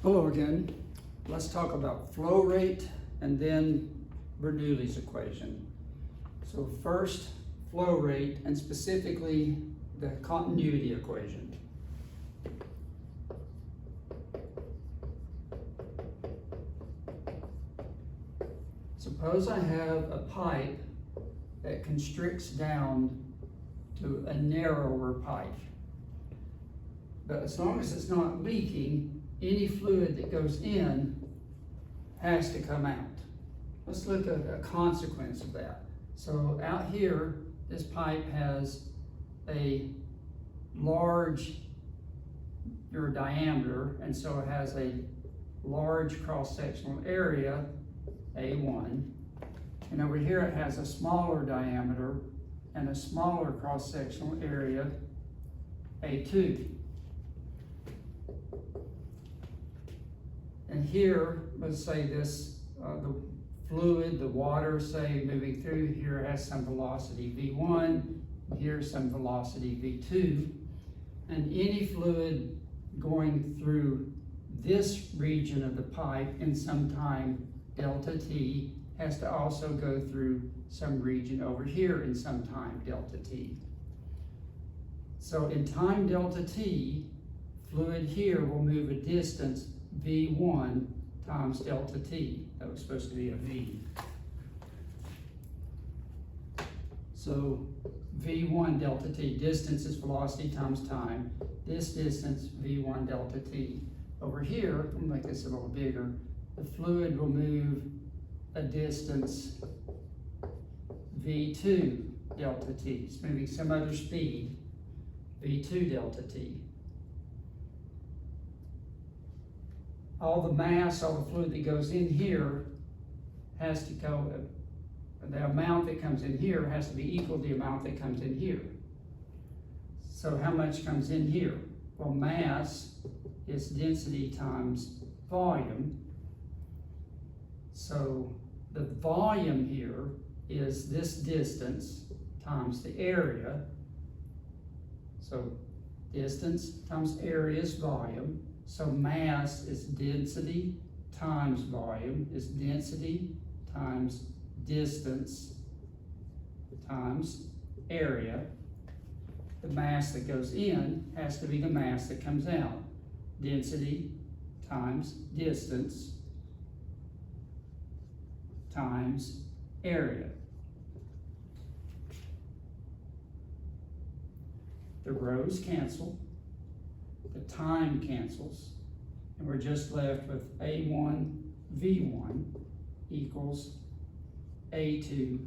Hello again. Let's talk about flow rate and then Bernoulli's equation. So first, flow rate, and specifically the continuity equation. Suppose I have a pipe that constricts down to a narrower pipe. But as long as it's not leaking, any fluid that goes in has to come out. Let's look at a consequence of that. So out here, this pipe has a large diameter, and so it has a large cross-sectional area, A1. And over here it has a smaller diameter and a smaller cross-sectional area, A2. And here, let's say this, the fluid, the water, say, moving through here has some velocity V1, here's some velocity V2, and any fluid going through this region of the pipe in some time delta t has to also go through some region over here in some time delta t. So in time delta t, fluid here will move a distance V1 times delta t. That was supposed to be a V. So V1 delta t, distance is velocity times time. This distance, V1 delta t. Over here, I'm gonna make this a little bigger, the fluid will move a distance V2 delta t. It's moving some other speed, V2 delta t. All the mass, all the fluid that goes in here has to go, the amount that comes in here has to be equal to the amount that comes in here. So how much comes in here? Well, mass is density times volume. So the volume here is this distance times the area. So distance times area is volume. So mass is density times volume, is density times distance times area. The mass that goes in has to be the mass that comes out. Density times distance times area. The rows cancel. The time cancels, and we're just left with A1 V1 equals A2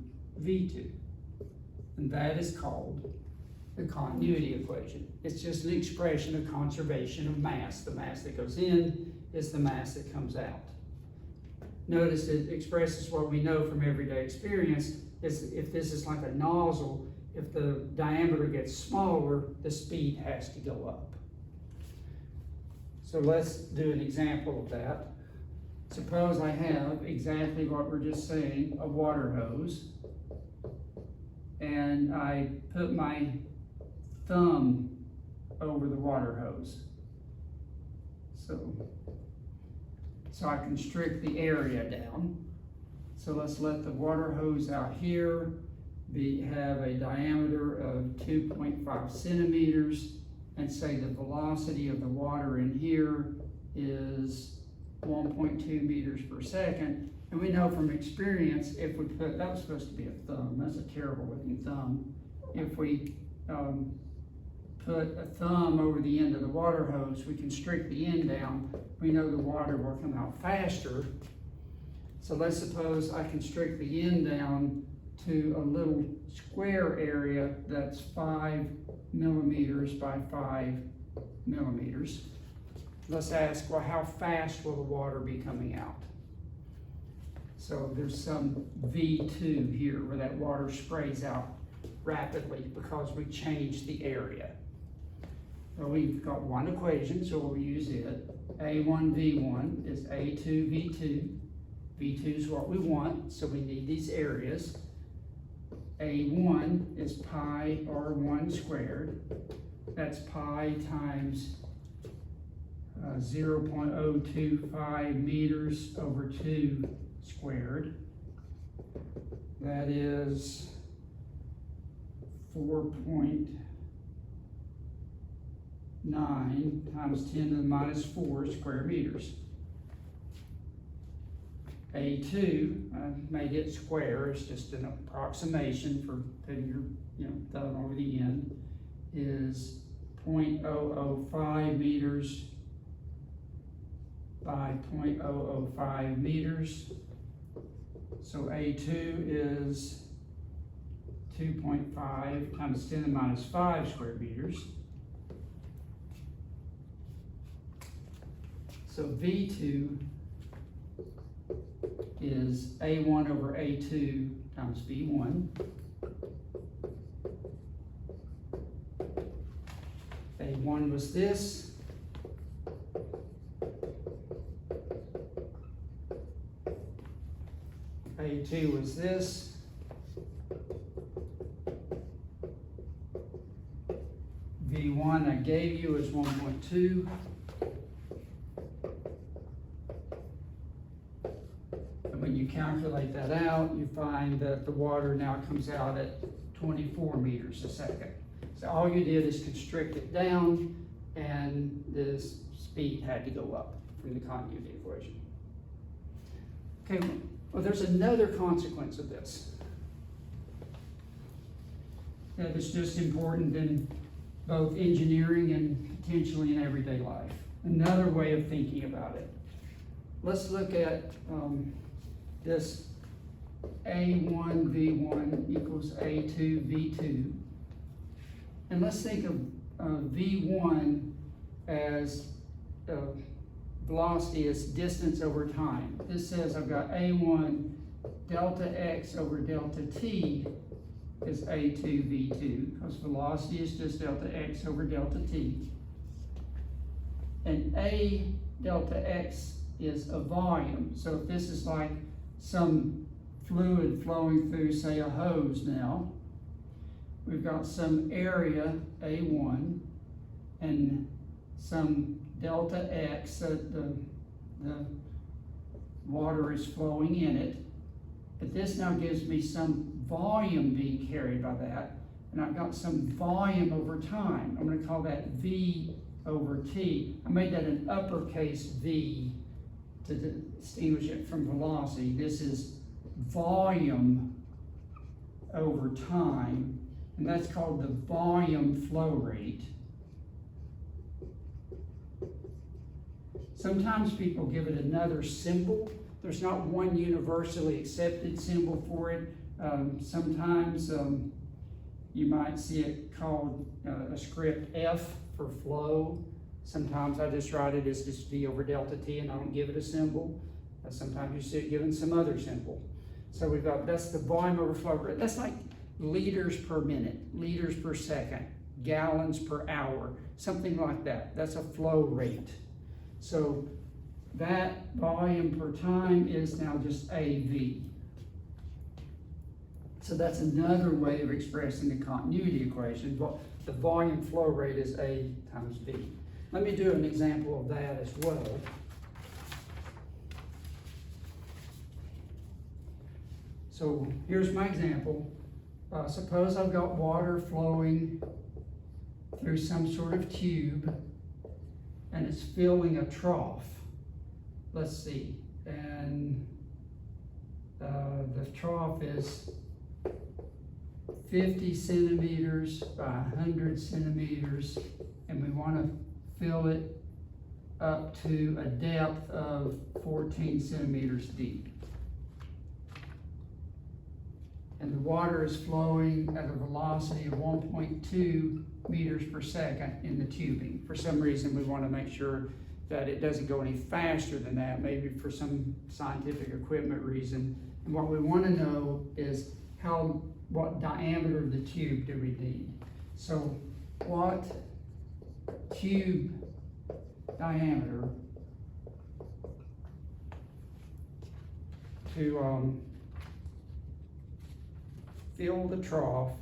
V2. And that is called the continuity equation. It's just an expression of conservation of mass. The mass that goes in is the mass that comes out. Notice it expresses what we know from everyday experience is if this is like a nozzle, if the diameter gets smaller, the speed has to go up. So let's do an example of that. Suppose I have exactly what we're just saying, a water hose, and I put my thumb over the water hose. So I constrict the area down. So let's let the water hose out here have a diameter of 2.5 centimeters. And say the velocity of the water in here is 1.2 meters per second. And we know from experience, if we put, that was supposed to be a thumb, that's a terrible looking thumb. If we put a thumb over the end of the water hose, we constrict the end down, we know the water will come out faster. So let's suppose I constrict the end down to a little square area that's 5 millimeters by 5 millimeters. Let's ask, well, how fast will the water be coming out? So there's some V2 here where that water sprays out rapidly because we changed the area. Well, we've got one equation, so we'll use it. A1 V1 is A2 V2. V2 is what we want, so we need these areas. A1 is pi R1 squared. That's pi times 0.025 meters over 2 squared. That is 4.9 times 10 to the minus 4 square meters. A2, I made it square, it's just an approximation for putting your thumb over the end, is 0.005 meters by 0.005 meters. So A2 is 2.5 times 10 to the minus 5 square meters. So V2 is A1 over A2 times V1. A1 was this. A2 was this. V1 I gave you is 1.2. And when you calculate that out, you find that the water now comes out at 24 meters a second. So all you did is constrict it down, and the speed had to go up from the continuity equation. Okay, well, there's another consequence of this that is just important in both engineering and potentially in everyday life. Another way of thinking about it. Let's look at this A1 V1 equals A2 V2. And let's think of V1 as velocity as distance over time. This says I've got A1 delta x over delta t is A2 V2, because velocity is just delta x over delta t. And A delta x is a volume. So if this is like some fluid flowing through, say, a hose now, we've got some area, A1, and some delta x, that the water is flowing in it. But this now gives me some volume being carried by that, and I've got some volume over time. I'm going to call that V over T. I made that an uppercase V to distinguish it from velocity. This is volume over time, and that's called the volume flow rate. Sometimes people give it another symbol. There's not one universally accepted symbol for it. Sometimes you might see it called a script F for flow. Sometimes I just write it as just V over delta T and I don't give it a symbol. Sometimes you see it given some other symbol. So we've got, that's the volume over flow rate. That's like liters per minute, liters per second, gallons per hour, something like that. That's a flow rate. So that volume per time is now just AV. So that's another way of expressing the continuity equation. The volume flow rate is A times V. Let me do an example of that as well. So here's my example. Suppose I've got water flowing through some sort of tube and it's filling a trough. Let's see, and the trough is 50 centimeters by 100 centimeters, and we want to fill it up to a depth of 14 centimeters deep. And the water is flowing at a velocity of 1.2 meters per second in the tubing. For some reason, we want to make sure that it doesn't go any faster than that, maybe for some scientific equipment reason. And what we want to know is what diameter of the tube do we need? So what tube diameter to fill the trough,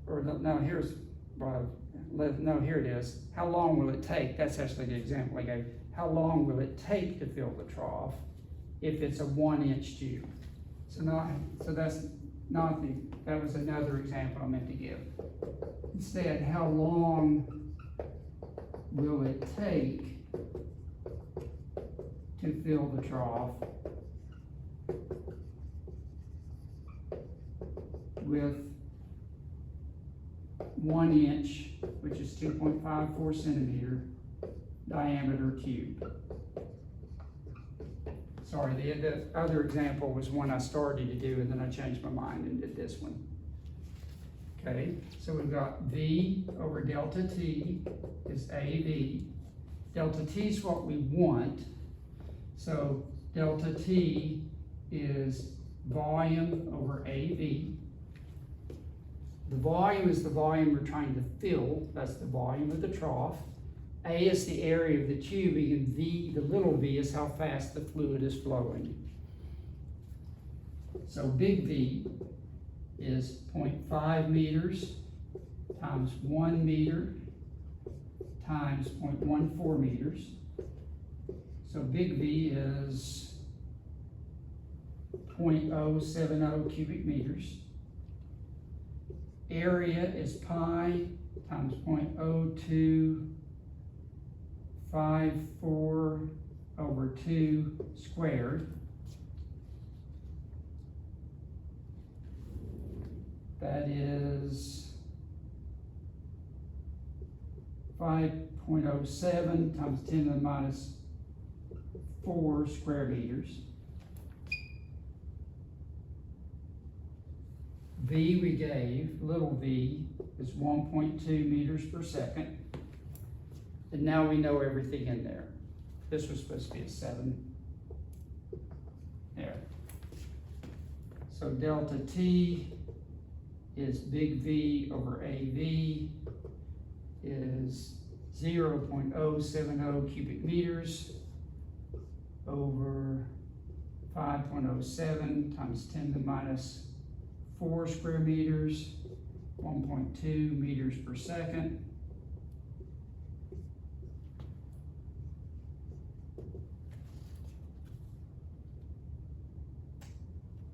or no, here's what no, here it is. How long will it take? That's actually the example I gave. How long will it take to fill the trough if it's a 1-inch tube? So that's not the, that was another example I meant to give. Instead, how long will it take to fill the trough with 1 inch, which is 2.54 centimeter diameter tube? Sorry, the other example was one I started to do, and then I changed my mind and did this one. Okay, so we've got V over delta T is AV. Delta T is what we want. So delta T is volume over AV. The volume is the volume we're trying to fill. That's the volume of the trough. A is the area of the tubing, and V, the little v, is how fast the fluid is flowing. So big V is 0.5 meters times 1 meter times 0.14 meters. So big V is 0.070 cubic meters. Area is pi times 0.0254 over 2 squared. That is 5.07 times 10 to the minus 4 square meters. V we gave, little v, is 1.2 meters per second. And now we know everything in there. This was supposed to be a 7. There. So delta T is big V over AV is 0.070 cubic meters over 5.07 times 10 to the minus 4 square meters, 1.2 meters per second.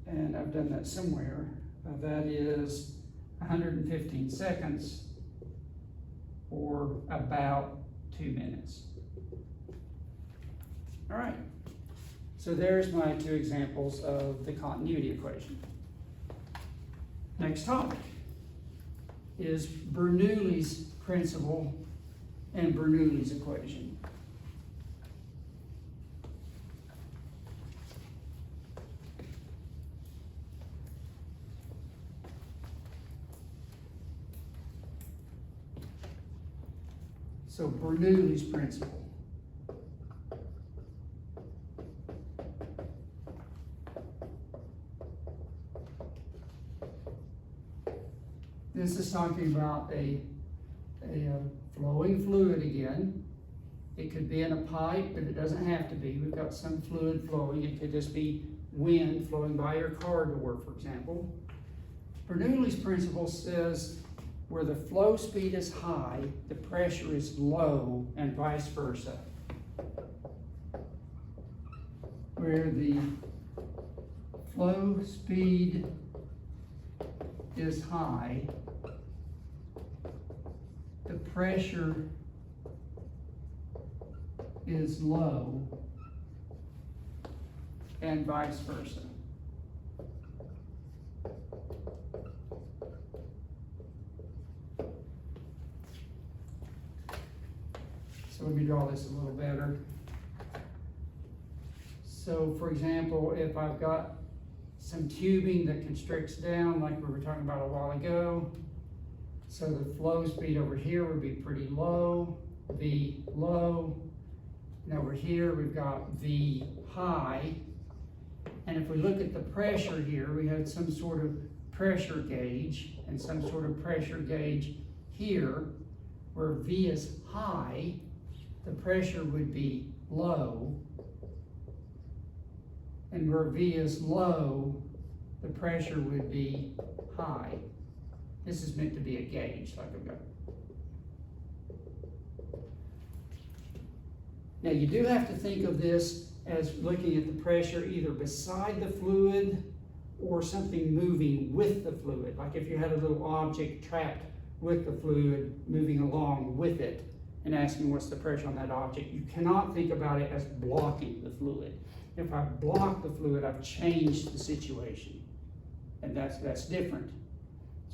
And I've done that somewhere. That is 115 seconds, or about 2 minutes. All right, so there's my 2 examples of the continuity equation. Next topic is Bernoulli's principle and Bernoulli's equation. So Bernoulli's principle. This is talking about a flowing fluid again. It could be in a pipe, but it doesn't have to be. We've got some fluid flowing. It could just be wind flowing by your car door, for example. Bernoulli's principle says where the flow speed is high, the pressure is low, and vice versa. Where the flow speed is high, the pressure is low, and vice versa. So let me draw this a little better. So for example, if I've got some tubing that constricts down like we were talking about a while ago, so the flow speed over here would be pretty low, V low, and over here we've got V high. And if we look at the pressure here, we had some sort of pressure gauge and some sort of pressure gauge here, where V is high, the pressure would be low, and where V is low, the pressure would be high. This is meant to be a gauge, like I've got. Now you do have to think of this as looking at the pressure either beside the fluid or something moving with the fluid. Like if you had a little object trapped with the fluid moving along with it and asking what's the pressure on that object, you cannot think about it as blocking the fluid. If I block the fluid, I've changed the situation, and that's different.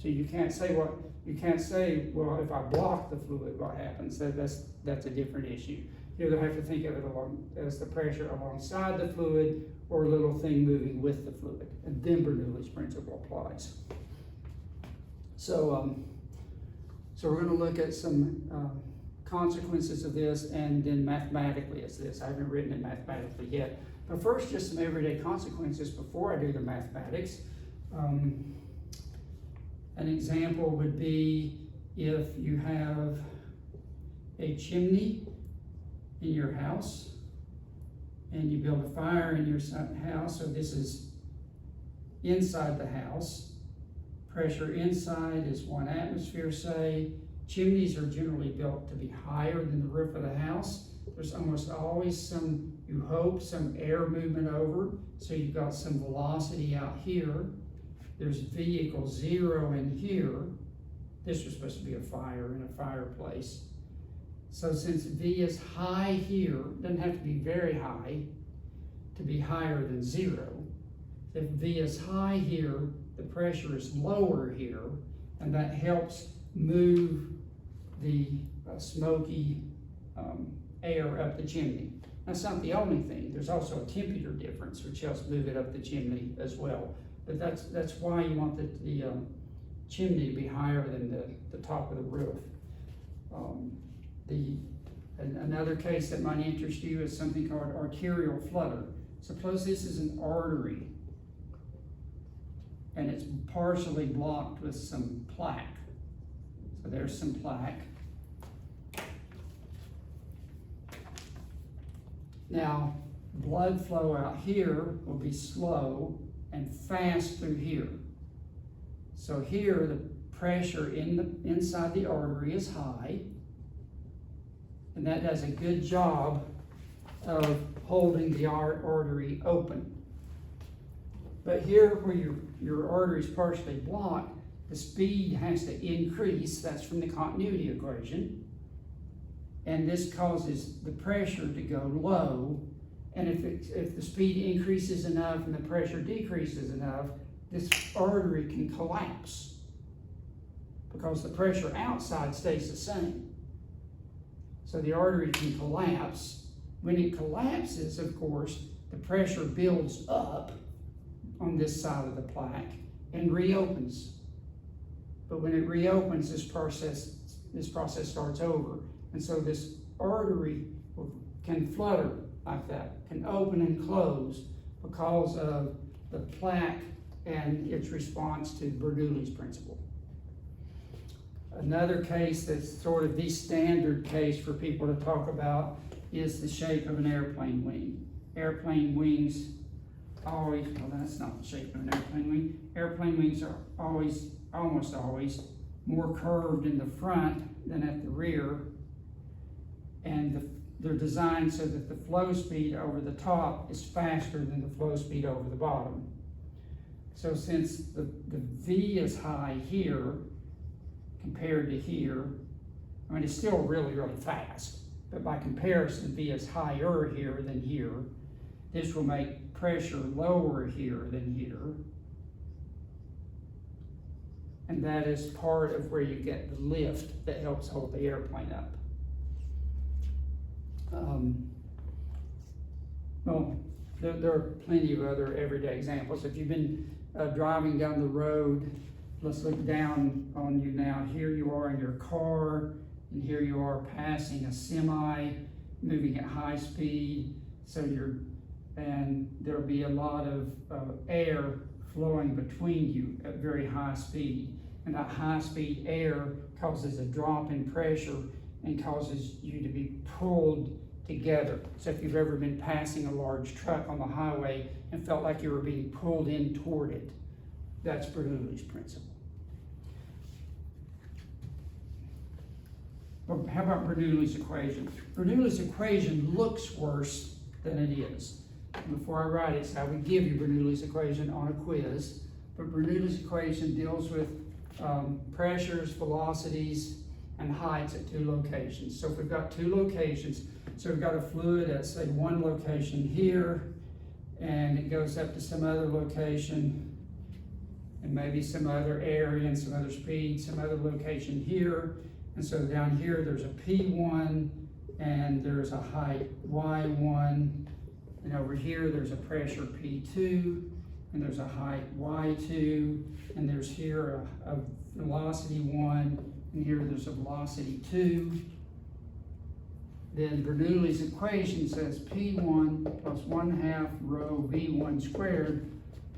So you can't say, well, if I block the fluid, what happens? That's a different issue. You either have to think of it as the pressure alongside the fluid or a little thing moving with the fluid, and then Bernoulli's principle applies. So we're going to look at some consequences of this, and then mathematically as this. I haven't written it mathematically yet. But first, just some everyday consequences before I do the mathematics. An example would be if you have a chimney in your house and you build a fire in your house. So this is inside the house. Pressure inside is 1 atmosphere, say. Chimneys are generally built to be higher than the roof of the house. There's almost always some, you hope, some air movement over. So you've got some velocity out here. There's V equals 0 in here. This was supposed to be a fire in a fireplace. So since V is high here, doesn't have to be very high to be higher than 0. If V is high here, the pressure is lower here, and that helps move the smoky air up the chimney. That's not the only thing. There's also a temperature difference, which helps move it up the chimney as well. But that's why you want the chimney to be higher than the top of the roof. Another case that might interest you is something called arterial flutter. Suppose this is an artery and it's partially blocked with some plaque. So there's some plaque. Now, blood flow out here will be slow and fast through here. So here, the pressure inside the artery is high, and that does a good job of holding the artery open. But here, where your artery is partially blocked, the speed has to increase. That's from the continuity equation. And this causes the pressure to go low. And if the speed increases enough and the pressure decreases enough, this artery can collapse because the pressure outside stays the same. So the artery can collapse. When it collapses, of course, the pressure builds up on this side of the plaque and reopens. But when it reopens, this process starts over. And so this artery can flutter like that, can open and close because of the plaque and its response to Bernoulli's principle. Another case that's sort of the standard case for people to talk about is the shape of an airplane wing. Airplane wings always, well, that's not the shape of an airplane wing. Airplane wings are almost always more curved in the front than at the rear. And they're designed so that the flow speed over the top is faster than the flow speed over the bottom. So since the V is high here compared to here, I mean, it's still really, really fast. But by comparison, V is higher here than here. This will make pressure lower here than here. And that is part of where you get the lift that helps hold the airplane up. Well, there are plenty of other everyday examples. If you've been driving down the road, let's look down on you now. Here you are in your car, and here you are passing a semi moving at high speed. And there'll be a lot of air flowing between you at very high speed. And that high speed air causes a drop in pressure and causes you to be pulled together. So if you've ever been passing a large truck on the highway and felt like you were being pulled in toward it, that's Bernoulli's principle. Well, how about Bernoulli's equation? Bernoulli's equation looks worse than it is. Before I write it, it's how we give you Bernoulli's equation on a quiz. But Bernoulli's equation deals with pressures, velocities, and heights at two locations. So if we've got two locations, so we've got a fluid at, say, one location here, and it goes up to some other location, and maybe some other area and some other speed, some other location here. And so down here, there's a P1, and there's a height Y1, and over here, there's a pressure P2, and there's a height Y2, and there's here a velocity 1, and here there's a velocity 2. Then Bernoulli's equation says P1 plus 1/2 rho V1 squared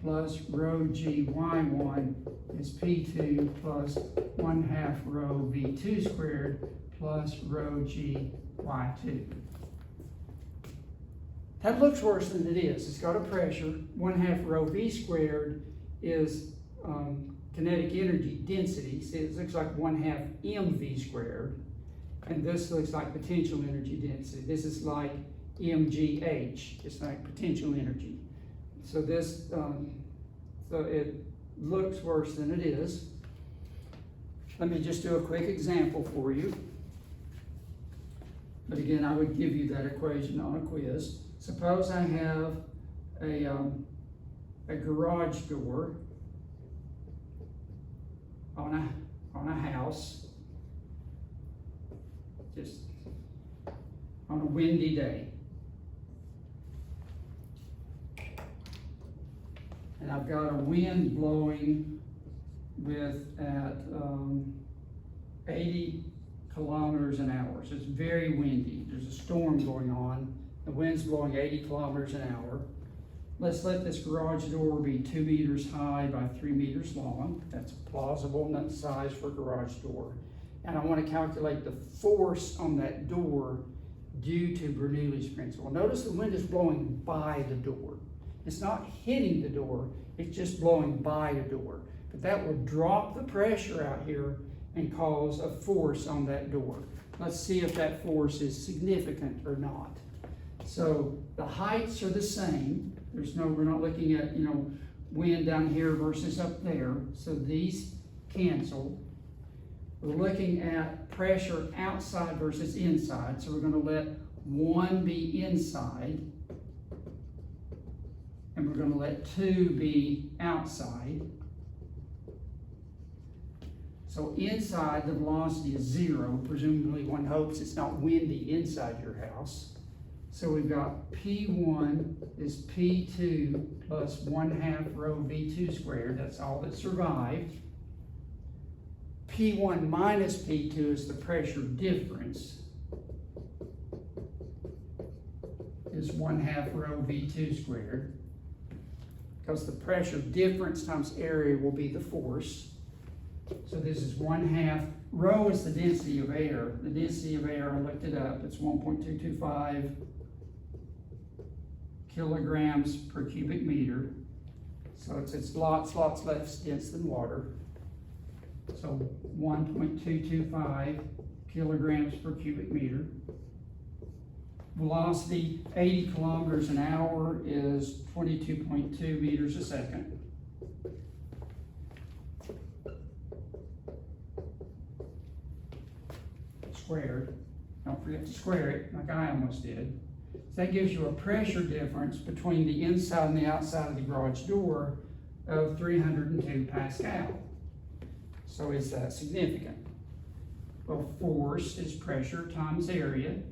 plus rho G Y1 is P2 plus 1/2 rho V2 squared plus rho G Y2. That looks worse than it is. It's got a pressure. 1/2 rho V squared is kinetic energy density. See, it looks like 1/2 mv squared. And this looks like potential energy density. This is like mgh. It's like potential energy. So this, so it looks worse than it is. Let me just do a quick example for you. But again, I would give you that equation on a quiz. Suppose I have a garage door on a house, just on a windy day. And I've got a wind blowing at 80 kilometers an hour. So it's very windy. There's a storm going on. The wind's blowing 80 kilometers an hour. Let's let this garage door be 2 meters high by 3 meters long. That's a plausible size for a garage door. And I want to calculate the force on that door due to Bernoulli's principle. Notice the wind is blowing by the door. It's not hitting the door, it's just blowing by the door. But that will drop the pressure out here and cause a force on that door. Let's see if that force is significant or not. So the heights are the same. We're not looking at, wind down here versus up there. So these cancel. We're looking at pressure outside versus inside. So we're going to let one be inside, and we're going to let two be outside. So inside, the velocity is 0. Presumably one hopes it's not windy inside your house. So we've got P1 is P2 plus 1/2 rho V2 squared. That's all that survived. P1 minus P2 is the pressure difference, is 1/2 rho V2 squared. Because the pressure difference times area will be the force. So this is 1/2. Rho is the density of air. The density of air, I looked it up, it's 1.225 kilograms per cubic meter. So it's lots less dense than water. So 1.225 kilograms per cubic meter. Velocity, 80 kilometers an hour is 22.2 meters a second. Squared. Don't forget to square it, like I almost did. So that gives you a pressure difference between the inside and the outside of the garage door of 302 Pascal. So is that significant? Well, force is pressure times area.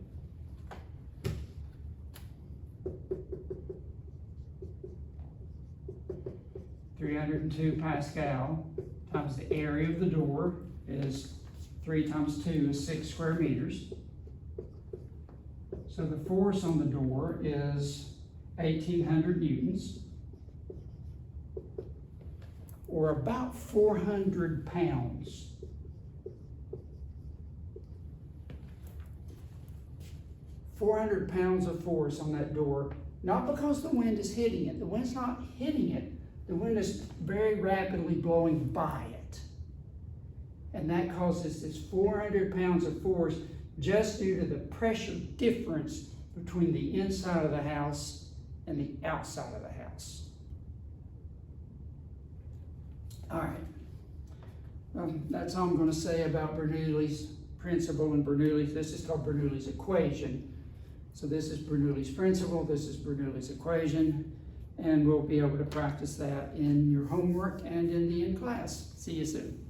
(302 Pascal) times the area of the door is 3 times 2 is 6 square meters. So the force on the door is 1,800 newtons, or about 400 pounds. £400 of force on that door, not because the wind is hitting it. The wind's not hitting it. The wind is very rapidly blowing by it. And that causes this 400 pounds of force just due to the pressure difference between the inside of the house and the outside of the house. All right, that's all I'm going to say about Bernoulli's principle and Bernoulli's, this is called Bernoulli's equation. So this is Bernoulli's principle, this is Bernoulli's equation, and we'll be able to practice that in your homework and in class. See you soon.